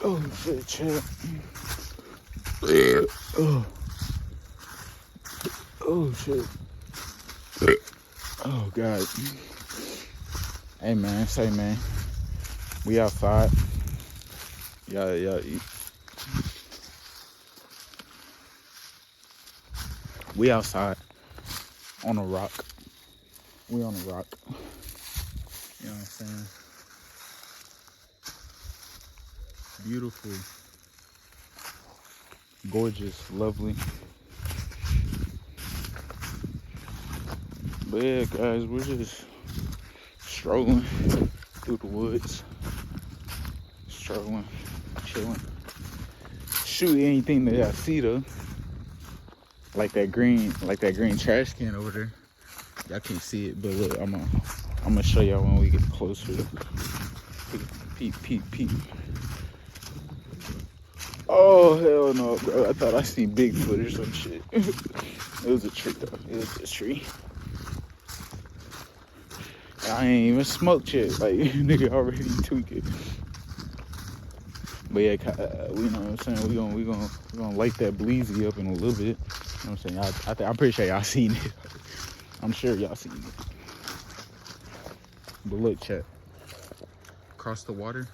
Oh shit, chat. Oh, oh shit. Oh god. Hey man, say man, we outside. Yeah. We outside on a rock. We on a rock. You know what I'm saying? Beautiful, gorgeous, lovely. But yeah, guys, we're just strolling through the woods, strolling, chilling, shoot anything that I see though, like that green trash can over there. Y'all can't see it, but look, I'm gonna show y'all when we get closer. Peep. Oh hell no, bro! I thought I seen Bigfoot or some shit. It was a tree though. It was a tree. I ain't even smoked yet. Like nigga already tweaking. But yeah, we know what I'm saying. We gonna light that bleezy up in a little bit. You know what I'm saying? I'm pretty sure y'all seen it. I'm sure y'all seen it. But look, chat. Across the water,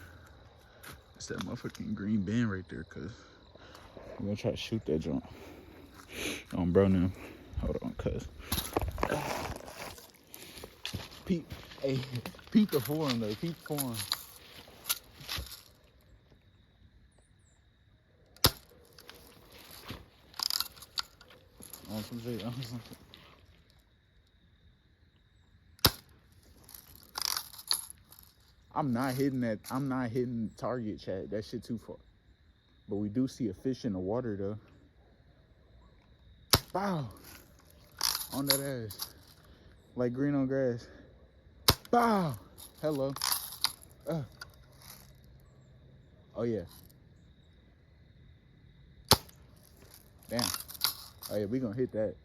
it's that motherfucking green band right there. Cause we're gonna try to shoot that joint. Bro, now. Hold on, cuz. Peep, hey, peep the form though. Peep the form. On some shit. I'm not hitting that. I'm not hitting target, chat. That shit too far. But we do see a fish in the water though. Bow. On that ass. Like green on grass. Bow. Hello. Oh yeah. Damn. Oh yeah, we gonna hit that.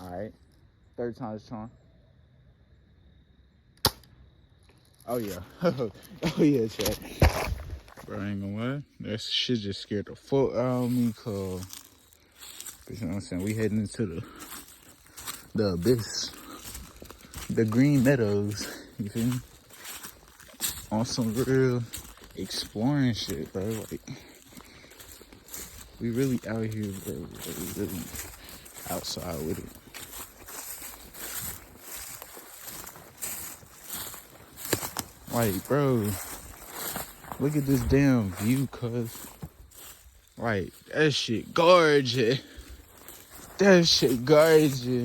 Alright. Third time's charm. Oh yeah. Oh yeah, chat. Bro, I ain't gonna lie. That shit just scared the fuck out of me, cause you know what I'm saying? We heading into the abyss. The green meadows. You feel me? On some real exploring shit, bro. Like, we really out here, bro. We really outside with it. Like, bro, look at this damn view, cuz. Like, that shit gorgeous. That shit gorgeous. You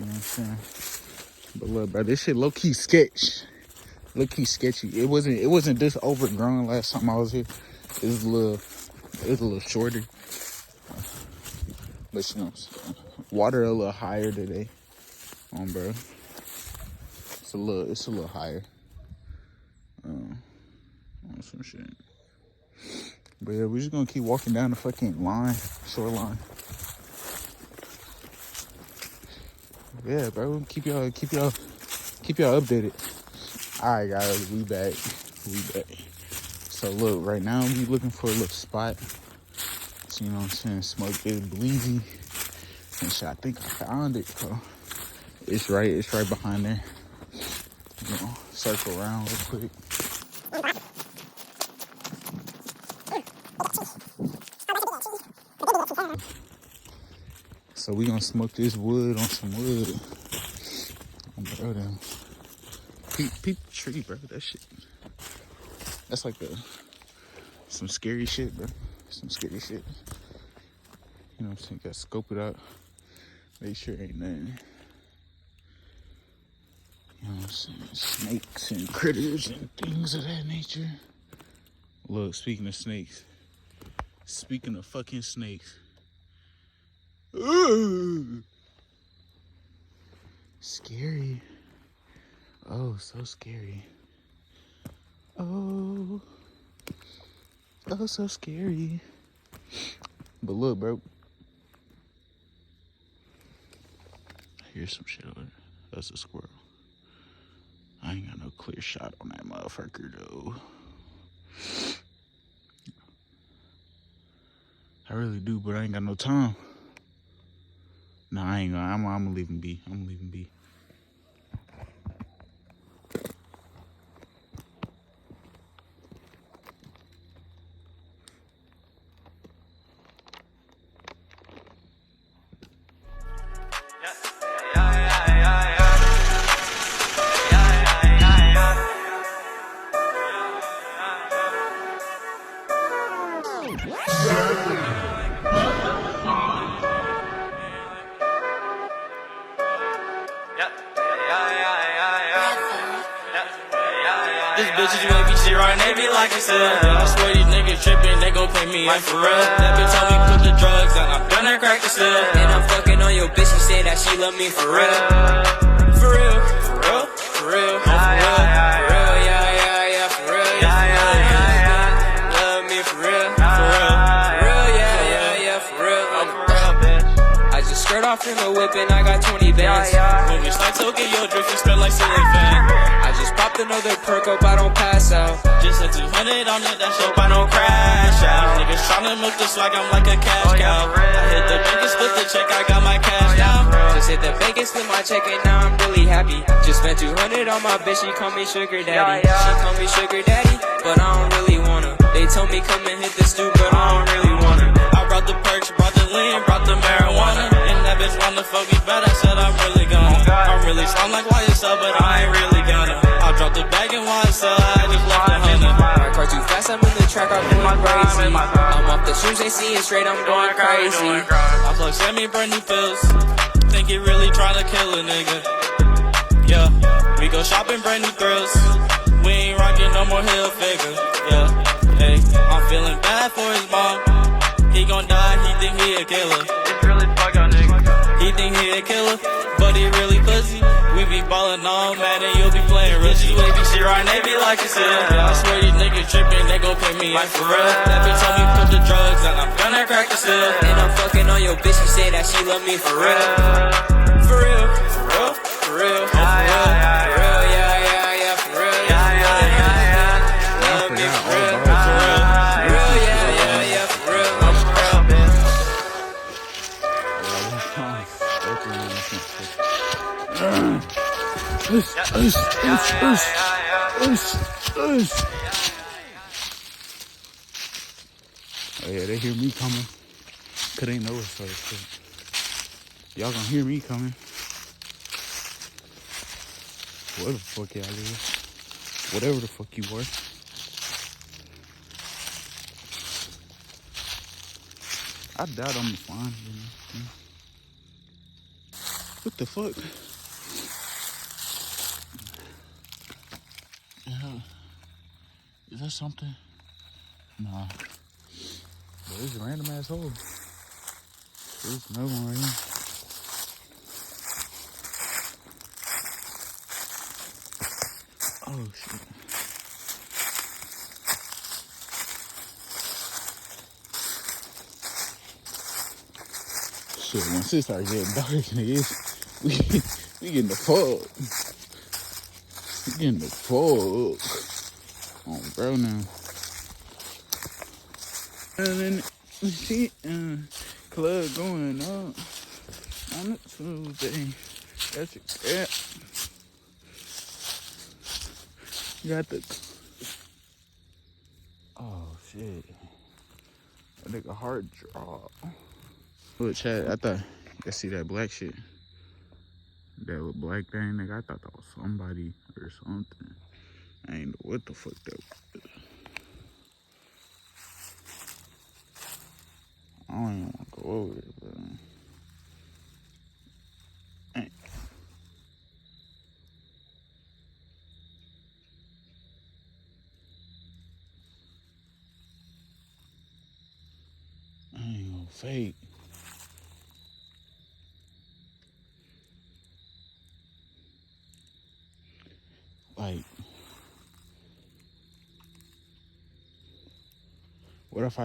know what I'm saying? But look, bro, this shit low-key sketch. Low-key sketchy. It wasn't this overgrown last time I was here. It was a little shorter. But you know what I'm saying? Water a little higher today. Bro. It's a little higher. On some shit. But yeah, we're just gonna keep walking down the fucking shoreline. Yeah, bro. Keep y'all updated. Alright guys, we back. So look, right now we looking for a little spot. So, you know what I'm saying, smoke this bleezy. And shit, I think I found it, bro. It's right behind there. You know, circle around real quick. So we gonna smoke this wood on some wood. Bro, then. Peep the tree, bro. That shit. That's like some scary shit, bro. Some scary shit. You know what I'm saying? Gotta scope it out. Make sure ain't nothing. You know what I'm saying? Snakes and critters and things of that nature. Look, speaking of snakes. Speaking of fucking snakes. Ooh. Scary. Oh, so scary. Oh, so scary. But look, bro. Here's some shit over there. That's a squirrel. I ain't got no clear shot on that motherfucker though. I really do, but I ain't got no time. Nah, I ain't gonna. I'm gonna leave him be. I'm gonna leave him be. This bitches make me shit right, they be like I said. I swear these niggas trippin', they gon' pay me in for real. That bitch told me put the drugs down, I'm done crack the still. And I'm fucking on your bitch, she said that she love me for real. For real, for real, for real, for real, yeah, yeah, yeah, for real, yeah, love me for real, for real, yeah, yeah, yeah, for real, I just skirt off in the whip and I got 20 bands. When we start talking, your drift, you smell like ceiling fan. I just popped another perk up, I don't pass out. Just a 200 on it, that shit, I don't crash out. Niggas tryna milk this like I'm like a cash cow. I hit the bank and split the check, I got my cash now. Just hit the bank and split my check and now I'm really happy. Just spent 200 on my bitch, she call me sugar daddy. She call me sugar daddy, but I don't really wanna. They told me come and hit the stoop, but I don't really wanna. I brought the perks, brought the lean, brought the marijuana. And that bitch wanna fuck me bad, I said I'm really gonna. I really sound like YSL, but I ain't really gonna. I dropped the bag in YSL, I just left the hunter. My car too fast, I'm in the track, I'm going crazy. I'm off the shoes, they see it straight, I'm going crazy. I plug Sammy brand new pills. Think he really tryna kill a nigga. Yeah, we go shopping brand new thrills. We ain't rocking no more hill figure. Yeah, hey, I'm feeling bad for his mom. He gon' die, he think he a killer. It's really fuck out nigga. He think he a killer, but he really pussy. We be ballin' all mad and you'll be playing Richie. They be shit right, they be like I said. I swear these niggas trippin', they gon' pay me in for real. That bitch told me put the drugs down, I'm gonna crack the still. And I'm fucking on your bitch, she say that she love me for real. For real, for real, for real, for real, for real, yeah, yeah, yeah, for real, yeah, yeah, yeah, love me for real, for real, yeah, yeah, yeah, for real, for real, bitch. Oh yeah, they hear me coming. Cause they know it's so y'all gonna hear me coming. Where the fuck y'all is? Whatever the fuck you were. I doubt I'm fine. What the fuck? Is that something? Nah. But it's a random ass hole. There's no one right here. Oh shit. Shit, once it starts getting dark, niggas, we getting the fuck. We getting the fuck. Oh, bro, now. And then see, club going up on a Tuesday. That's it. Yeah. Got the. Oh shit. That nigga hard drop. Look, Chad, I thought, you see that black shit? That little black thing, nigga, I thought that was somebody or something. I ain't know what the fuck that was. I don't even want to go over it, but I ain't gonna fake. Like, what if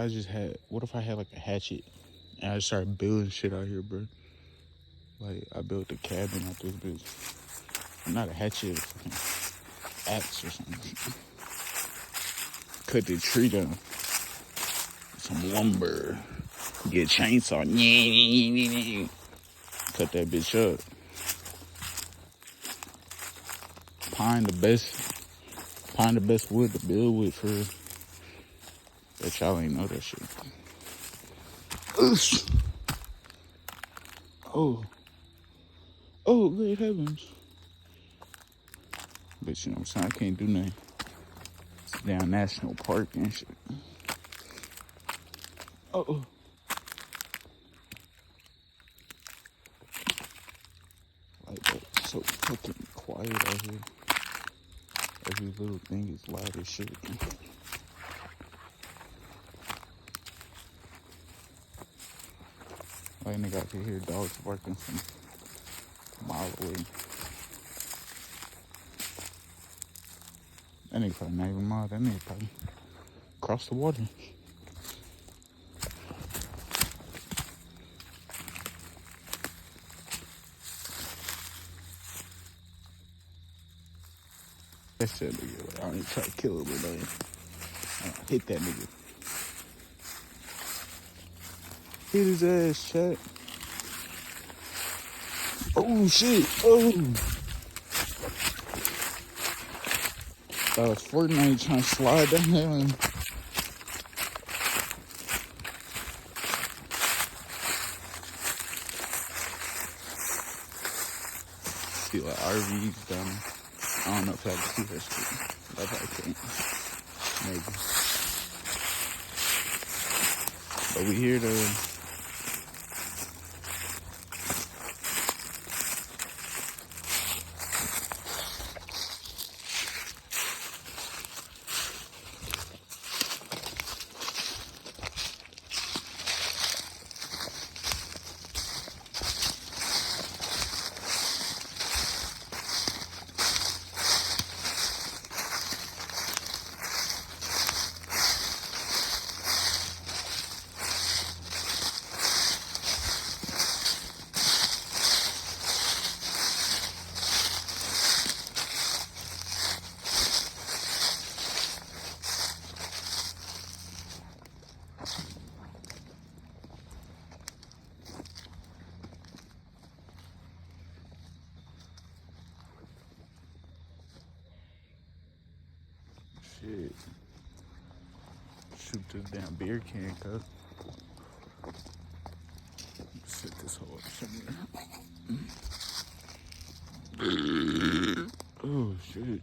I had like a hatchet and I just started building shit out here, bro? Like, I built a cabin out this bitch. Not a hatchet, a fucking axe or something. Cut the tree down. Some lumber. Get a chainsaw. Cut that bitch up. Pine the best wood to build with for real. Bet y'all ain't know that shit. Oosh. Oh, great heavens. But you know what I'm saying? I can't do nothing. It's down national park and shit. Oh. Like that. So fucking quiet out here. Every little thing is loud as shit. Like nigga, I could hear dogs barking from a mile away. That nigga probably not even mile. That nigga probably across the water. That shit nigga. I ain't try to kill him, but I hit that nigga. Hit his ass, chat. Oh shit. Oh. That was Fortnite trying to slide down there. See like RVs down there. I don't know if I can see that shit. I probably can't. Maybe. But we here to... Shit. Shoot this damn beer can, cuz. Set this hole up somewhere. Oh, shit.